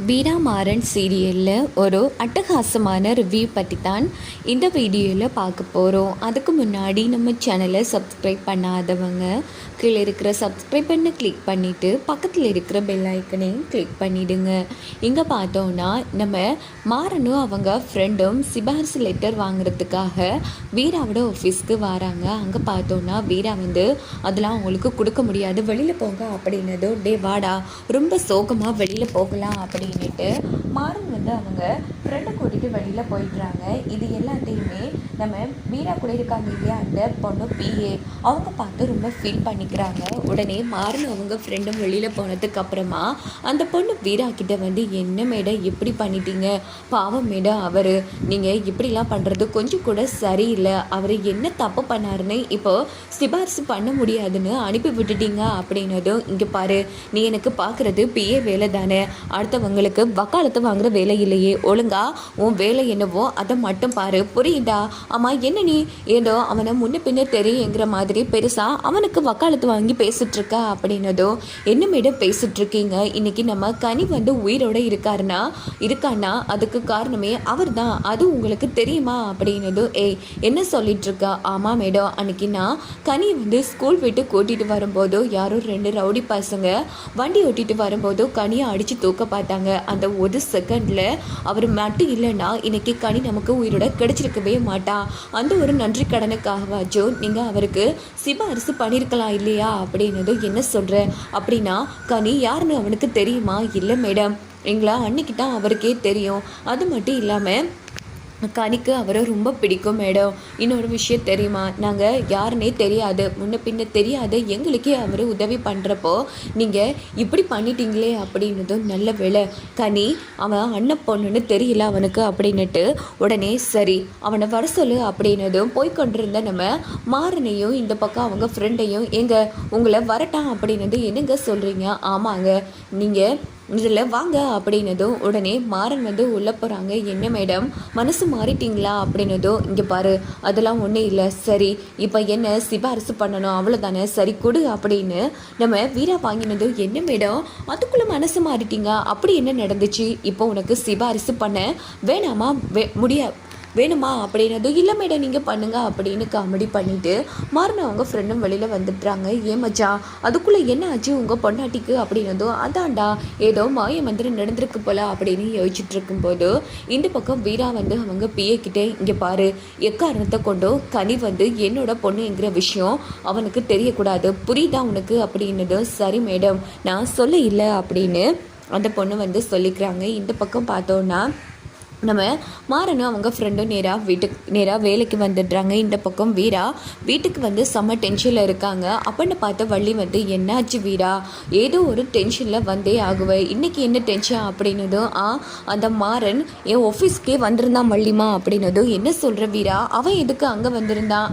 வீராமாறன் சீரியலில் ஒரு அட்டகாசமான ரிவ்யூ பற்றி தான் இந்த வீடியோவில் பார்க்க போகிறோம். அதுக்கு முன்னாடி நம்ம சேனலை சப்ஸ்கிரைப் பண்ணாதவங்க கீழே இருக்கிற சப்ஸ்கிரைப் பண்ண கிளிக் பண்ணிவிட்டு பக்கத்தில் இருக்கிற பெல் ஐக்கனையும் கிளிக் பண்ணிவிடுங்க. இங்கே பார்த்தோன்னா நம்ம மாறனும் அவங்க ஃப்ரெண்டும் சிபாரிசு லெட்டர் வாங்குறதுக்காக வீராவோட ஆஃபீஸ்க்கு வராங்க. அங்கே பார்த்தோன்னா வீரா அதெல்லாம் அவங்களுக்கு கொடுக்க முடியாது, வெளியில் போங்க அப்படின்னதும் டே வாடா ரொம்ப சோகமாக வெளியில் போகலாம் அப்படின்ட்டு மாறன் அவங்க ஃப்ரெண்டை கூட்டிகிட்டு வெளியில் போயிடுறாங்க. இது எல்லாத்தையுமே நம்ம வீரா கூட இருக்காங்க இல்லையா அந்த பொண்ணு பிஏ அவங்க பார்த்து ரொம்ப ஃபீல் பண்ணிக்கிறாங்க. உடனே மாறன் அவங்க ஃப்ரெண்டும் வெளியில் போனதுக்கு அப்புறமா அந்த பொண்ணு வீரா கிட்ட என்ன மேடம் இப்படி பண்ணிட்டீங்க, பாவம் மேடம் அவர் நீங்கள் இப்படிலாம் பண்ணுறது கொஞ்சம் கூட சரியில்லை, அவர் என்ன தப்பு பண்ணாருன்னு இப்போ சிபாரிசு பண்ண முடியாதுன்னு அனுப்பி விட்டுட்டீங்க அப்படின்னதும் இங்கே பாரு, நீ எனக்கு பார்க்குறது பிஏ வேலை தானே, அடுத்தவங்களுக்கு வக்காலத்து வாங்குற வேலை இல்லையே, ஒழுங்கா உன் வேலை என்னவோ அதை மட்டும் பாரு, புரியுதா? ஆமாம் என்ன நீ ஏதோ அவனை முன்ன பின்ன தெரியுங்கிற மாதிரி பெருசாக அவனுக்கு வக்காலத்து வாங்கி பேசிகிட்ருக்கா அப்படின்னதும் என்ன மேடம் பேசிகிட்ருக்கீங்க, இன்றைக்கி நம்ம கனி உயிரோடு இருக்கான்னா அதுக்கு காரணமே அவர் தான், அது உங்களுக்கு தெரியுமா அப்படின்னதும் ஏய் என்ன சொல்லிகிட்ருக்கா? ஆமாம் மேடம், அன்றைக்கி நான் கனி ஸ்கூல் விட்டு கூட்டிகிட்டு வரும்போதோ யாரோ 2 ரவுடி பசங்க வண்டி ஓட்டிகிட்டு வரும்போதோ கனியை அடித்து தூக்க பார்த்தாங்க. அந்த ஒரு செகண்டில் அவர் மட்டும் இல்லைன்னா இன்னைக்கு கனி நமக்கு உயிரோட கிடைச்சிருக்கவே மாட்டான். அந்த ஒரு நன்றி கடனுக்காகவாச்சும் நீங்கள் அவருக்கு சிபாரிசு பண்ணியிருக்கலாம் இல்லையா அப்படின்னது என்ன சொல்கிற அப்படின்னா கனி யாருன்னு அவனுக்கு தெரியுமா? இல்லை மேடம், எங்களா அன்னைக்கு தான் அவருக்கே தெரியும். அது மட்டும் இல்லாமல் கனிக்கு அவரை ரொம்ப பிடிக்கும் மேடம். இன்னொரு விஷயம் தெரியுமா, நாங்கள் யாருன்னே தெரியாது, முன்ன பின்ன தெரியாது, எங்களுக்கே அவர் உதவி பண்ணுறப்போ நீங்கள் இப்படி பண்ணிட்டீங்களே அப்படின்னதும் நல்ல வேலை கனி அவன் அண்ணன் பொண்ணுன்னு தெரியல அவனுக்கு அப்படின்னுட்டு உடனே சரி அவனை வர சொல்லு அப்படின்னதும் போய்கொண்டிருந்த நம்ம மாறனையும் இந்த பக்கம் அவங்க ஃப்ரெண்டையும் எங்க உங்களை வரட்டான் அப்படின்னது என்னங்க சொல்கிறீங்க? ஆமாங்க நீங்கள் இதில் வாங்க அப்படின்னதும் உடனே மாறன் உள்ளே போகிறாங்க. என்ன மேடம் மனசு மாறிட்டீங்களா அப்படின்னதும் இங்கே பாரு அதெல்லாம் ஒன்றும் இல்லை, சரி இப்போ என்ன சிபாரிசு பண்ணணும் அவ்வளோதானே, சரி கொடு அப்படின்னு நம்ம வீரா வாங்கினதும் என்ன மேடம் அதுக்குள்ளே மனசு மாறிட்டீங்க, அப்படி என்ன நடந்துச்சு, இப்போ உனக்கு சிபாரிசு பண்ண வேணாமா வேணுமா அப்படின்னதும் இல்லை மேடம் நீங்கள் பண்ணுங்க அப்படின்னு காமெடி பண்ணிவிட்டு மாறின அவங்க ஃப்ரெண்டும் வெளியில் வந்துடுறாங்க. ஏமாச்சா அதுக்குள்ளே என்ன ஆச்சு உங்கள் பொண்டாட்டிக்கு அப்படின்னதும் அதான்டா ஏதோ மாய மந்திரம் நடந்திருக்கு போல அப்படின்னு யோசிச்சுட்டு இருக்கும்போது இந்த பக்கம் வீரா அவங்க பிஏ கிட்டே இங்கே பாரு எக்காரணத்தை கொண்டோ கனி என்னோட பொண்ணுங்கிற விஷயம் அவனுக்கு தெரியக்கூடாது, புரியுதா உனக்கு அப்படின்னதும் சரி மேடம் நான் சொல்ல இல்லை அப்படின்னு அந்த பொண்ணு சொல்லிக்கிறாங்க. இந்த பக்கம் பார்த்தோன்னா நம்ம மாறனும் அவங்க ஃப்ரெண்டும் நேராக வேலைக்கு வந்துடுறாங்க. இந்த பக்கம் வீரா வீட்டுக்கு செம்ம டென்ஷனில் இருக்காங்க. அப்படின்னு பார்த்த வள்ளி என்னாச்சு வீரா ஏதோ ஒரு டென்ஷனில் வந்தே ஆகுவேன், இன்றைக்கி என்ன டென்ஷன் அப்படின்னதும் அந்த மாறன் என் ஆஃபீஸ்க்கே வந்திருந்தான் வள்ளிமா அப்படின்னதும் என்ன சொல்கிற வீரா, அவன் எதுக்கு அங்கே வந்திருந்தான்?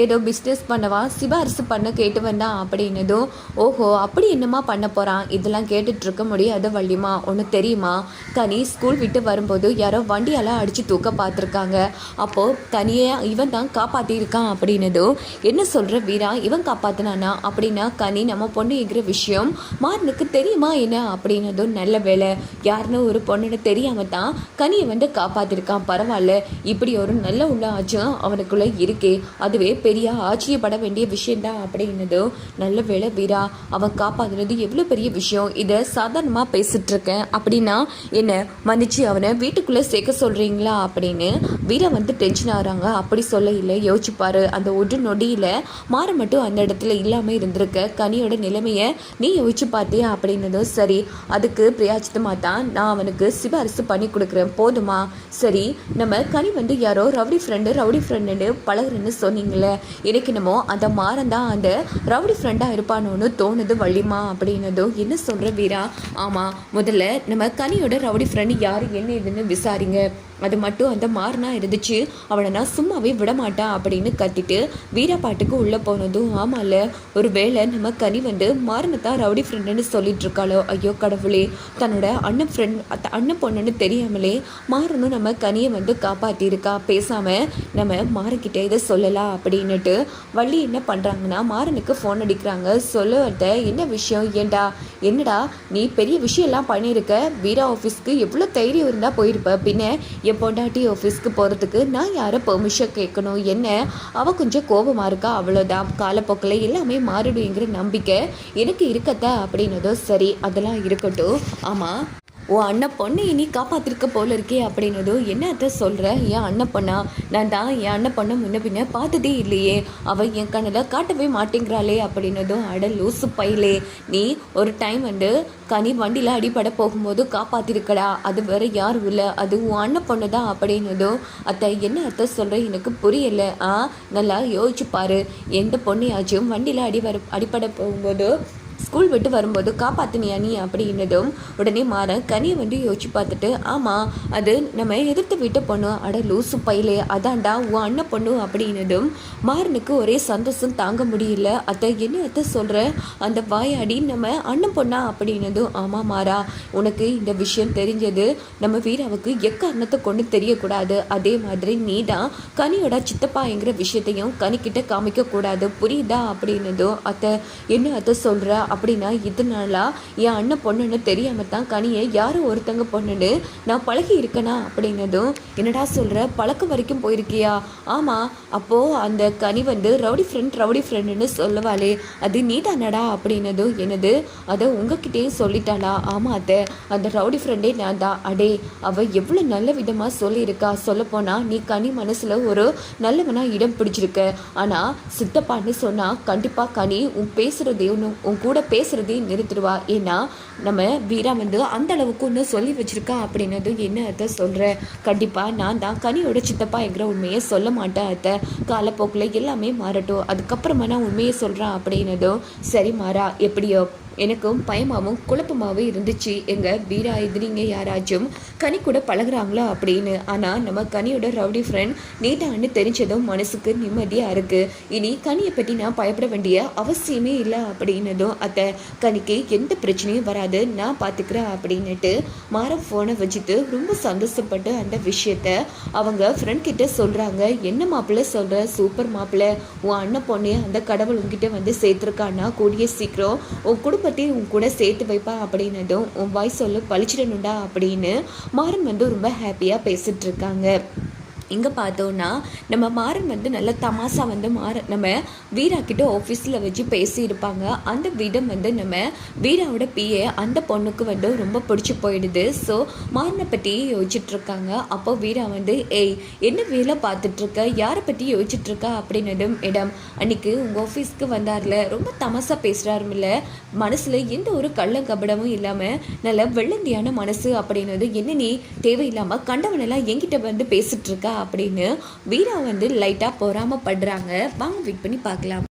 ஏதோ பிஸ்னஸ் பண்ணவா சிபாரிசு பண்ண கேட்டு வந்தான் அப்படின்னதும் ஓஹோ அப்படி என்னமா பண்ண போகிறான், இதெல்லாம் கேட்டுட்ருக்க முடியாது வள்ளிமா, ஒன்று தெரியுமா கனி ஸ்கூல் விட்டு வரும்போது யாரோ வண்டியெல்லாம் அடித்து தூக்க பார்த்துருக்காங்க, அப்போது தனியே இவன் தான் காப்பாற்றிருக்கான் அப்படின்னதும் என்ன சொல்கிற வீரா இவன் காப்பாற்றினானா அப்படின்னா கனி நம்ம பொண்ணு என்கிற விஷயம் மாறனுக்கு தெரியுமா என்ன அப்படின்னதும் நல்ல வேலை யாருன்னு ஒரு பொண்ணுன்னு தெரியாமல் தான் கனியை காப்பாற்றிருக்கான், பரவாயில்ல இப்படி ஒரு நல்ல உள்ள ஆச்சும் அவனுக்குள்ளே இருக்கே அதுவே பெரிய ஆச்சரியப்பட வேண்டிய விஷயம்தான் அப்படின்னதும் நல்ல வேலை வீரா அவன் காப்பாற்றுனது எவ்வளோ பெரிய விஷயம், இதை சாதாரணமாக பேசிட்டு இருக்கேன் அப்படின்னா என்ன மன்னிச்சு அவனை வீட்டுக்குள்ளே சேர்க்க சொல்கிறீங்களா அப்படின்னு வீரா டென்ஷன் ஆகிறாங்க. அப்படி சொல்ல இல்லை, யோசிச்சுப்பாரு அந்த ஒரு நொடியில் மாற மட்டும் அந்த இடத்துல இல்லாமல் இருந்திருக்க கனியோட நிலைமையை நீ யோசிச்சு பார்த்தியா அப்படின்னதும் சரி அதுக்கு பிரியாச்சித்தமாக தான் நான் அவனுக்கு சிபாரிசு பண்ணி கொடுக்குறேன் போதுமா, சரி நம்ம கனி யாரோ ரவுடி ஃப்ரெண்டு பழகுறேன்னு சொன்னீங்களே, எனக்கு என்னமோ அந்த மாறன் தான் அந்த ரவுடி ஃப்ரெண்டாக இருப்பானோன்னு தோணுது வள்ளிமா அப்படின்னதும் என்ன சொல்கிற வீரா, ஆமாம் முதல்ல நம்ம கனியோட ரவுடி ஃப்ரெண்டு யார் என்ன இதுன்னு விசாரிங்க, அது மட்டும் அந்த மாறினா இருந்துச்சு, அவனை நான் சும்மாவே விட மாட்டேன் அப்படின்னு கத்திட்டு வீரா பாட்டுக்கு உள்ளே போனதும், ஆமாம்ல ஒரு வேளை நம்ம கனி வந்து மாறின தான் ரவுடி ஃப்ரெண்டுன்னு சொல்லிட்டு இருக்காளோ, ஐயோ கடவுளே, தன்னோட அண்ணன் பொண்ணுன்னு தெரியாமலே மாறணும் நம்ம கனியை வந்து காப்பாற்றிருக்கா. பேசாமல் நம்ம மாறிக்கிட்டே இதை சொல்லலாம் அப்படின்னுட்டு வள்ளி என்ன பண்ணுறாங்கன்னா மாறனுக்கு ஃபோன் அடிக்கிறாங்க. சொல்லுவத என்ன விஷயம், என்னடா நீ பெரிய விஷயம்லாம் பண்ணியிருக்க, வீரா ஆஃபீஸ்க்கு எவ்வளோ தைரியம் இருந்தால் போயிருப்ப, பின்ன என் பொண்டாட்டி ஆஃபீஸ்க்கு போகிறதுக்கு நான் யாரை பெர்மிஷன் கேட்கணும், என்ன அவள் கொஞ்சம் கோபமாக இருக்கா, அவ்வளோதான், காலப்போக்கில் எல்லாமே மாறிடுங்கிற நம்பிக்கை எனக்கு இருக்கத்தா அப்படின்னதும், சரி அதெல்லாம் இருக்கட்டும், ஆமாம் உன் அண்ணன் பொண்ணை இனி காப்பாற்றிருக்க போல இருக்கே அப்படின்னதும், என்ன அத்தை சொல்கிற, என் அண்ணன் பொண்ணா, நான் தான் என் அண்ணன் பொண்ணை முன்ன பின்ன பார்த்ததே இல்லையே, அவள் என் கண்ணில் காட்டவே மாட்டேங்கிறாளே அப்படின்னதும், அட லூசு பையிலே, நீ ஒரு டைம் வந்து கனி வண்டியில் அடிபட போகும்போது காப்பாற்றிருக்கடா, அது வேற யாரும் இல்லை, அது உன் அண்ணன் பொண்ணு தான் அப்படின்னதும், அத்தை என்ன அத்தை சொல்கிற எனக்கு புரியலை, நல்லா யோசிச்சு பாரு, எந்த பொண்ணையாச்சும் வண்டியில் அடிபட போகும்போது ஸ்கூல் விட்டு வரும்போது காப்பாற்றினியா நீ அப்படின்னதும் உடனே மாற கனியை வந்து யோசிச்சு பார்த்துட்டு, ஆமாம் அது நம்ம எதிர்த்து விட்டு பொண்ணு, அட லூசு பையிலே, அதான்டா உன் அண்ணன் பொண்ணு அப்படின்னதும் மாறனுக்கு ஒரே சந்தோஷம் தாங்க முடியல. அத்தை என்ன அத்தை சொல்கிற, அந்த வாயாடி நம்ம அண்ணன் பொண்ணா அப்படின்னதும், ஆமாம் மாறா, உனக்கு இந்த விஷயம் தெரிஞ்சது நம்ம வீராவுக்கு எக்காரணத்தை கொண்டு தெரியக்கூடாது, அதே மாதிரி நீ தான் கனியோட சித்தப்பாங்கிற விஷயத்தையும் கனிக்கிட்ட காமிக்கக்கூடாது, புரியுதா அப்படின்னதும், அத்தை என்ன அத்தை சொல்கிற அப்படின்னா, இதனாலா என் அண்ணன் பொண்ணுன்னு தெரியாம தான் கனியை யாரும் ஒருத்தங்க பொண்ணுன்னு நான் பழகி இருக்கேனா அப்படின்னதும், என்னடா சொல்கிற, பழக்கம் வரைக்கும் போயிருக்கியா, ஆமாம் அப்போது அந்த கனி வந்து ரவுடி ஃப்ரெண்டுன்னு சொல்லுவாளே அது நீ தானடா அப்படின்னதும், என்னது அதை உங்ககிட்டேயும் சொல்லிட்டாளா, ஆமாம் அத்தை அந்த ரவுடி ஃப்ரெண்டே நான் தான், அடே அவள் எவ்வளோ நல்ல விதமாக சொல்லியிருக்கா, சொல்லப்போனால் நீ கனி மனசில் ஒரு நல்லவனாக இடம் பிடிச்சிருக்க, ஆனால் சித்தப்பான்னு சொன்னால் கண்டிப்பாக கனி உன் கூட பேசுகிறதையும் நிறுத்திடுவா, ஏன்னா நம்ம வீரா வந்து அந்த அளவுக்கு ஒன்று சொல்லி வச்சிருக்கா அப்படின்னதும், என்ன அத்தை சொல்கிற, கண்டிப்பாக நான் தான் கனியோட சித்தப்பா என்கிற உண்மையை சொல்ல மாட்டேன் அத்தை, காலப்போக்கில் எல்லாமே மாறட்டும், அதுக்கப்புறமா நான் உண்மையை சொல்கிறேன் அப்படின்னதும், சரி மாறா, எப்படியோ எனக்கும் பயமாகவும் குழப்பமாகவும் இருந்துச்சு, எங்கள் வீரா எதிரிங்க யாராச்சும் கனி கூட பழகுறாங்களா அப்படின்னு, ஆனால் நம்ம கனியோட ரவுடி ஃப்ரெண்ட் நீட்டான்னு தெரிஞ்சதும் மனசுக்கு நிம்மதியாக இருக்குது, இனி கனியை பற்றி நான் பயப்பட வேண்டிய அவசியமே இல்லை அப்படின்னதும், அத்தை கனிக்கு எந்த பிரச்சனையும் வராது, நான் பார்த்துக்கிறேன் அப்படின்னுட்டு மாற ஃபோனை வச்சுட்டு ரொம்ப சந்தோஷப்பட்டு அந்த விஷயத்த அவங்க ஃப்ரெண்ட் கிட்ட சொல்கிறாங்க. என்ன மாப்பிள்ளை சொல்கிற, சூப்பர் மாப்பிள்ளை, உன் அண்ணன் பொண்ணு அந்த கடவுள் உங்ககிட்ட வந்து சேர்த்துருக்கான்னா கூடிய சீக்கிரம் உன் குடும்பத்தை உன் கூட சேர்த்து வைப்பா அப்படின்னதும், உன் வாய் சொல்லு பழிச்சிடணுண்டா அப்படின்னு மாறன் வந்து ரொம்ப ஹாப்பியாக பேசிட்டு இருக்காங்க. இங்கே பார்த்தோன்னா நம்ம மாறன் வந்து நல்ல தமாசா வந்து நம்ம வீரா கிட்ட ஆஃபீஸில் வச்சு பேசியிருப்பாங்க. அந்த விதம் வந்து நம்ம வீராவோட பிஏ அந்த பொண்ணுக்கு வந்து ரொம்ப பிடிச்சி போயிடுது. ஸோ மாறனை பற்றி யோசிச்சுட்ருக்காங்க. அப்போ வீரா வந்து என்ன வேலை பார்த்துட்ருக்க, யாரை பற்றி யோசிச்சுட்ருக்கா அப்படின்னதும், அன்னைக்கு உங்கள் ஆஃபீஸ்க்கு வந்தார்ல, ரொம்ப தமாசா பேசுகிறாருமில்ல, மனசில் எந்த ஒரு கள்ளங்கபடமும் இல்லாமல் நல்ல வெள்ளந்தியான மனசு அப்படின்னது, என்ன நீ தேவையில்லாமல் கண்டவனெல்லாம் என்கிட்ட வந்து பேசிகிட்ருக்கா அப்படின்னு வீரா வந்து லைட்டாக பொறாமப்படுறாங்க. வாங்க வெயிட் பண்ணி பார்க்கலாம்.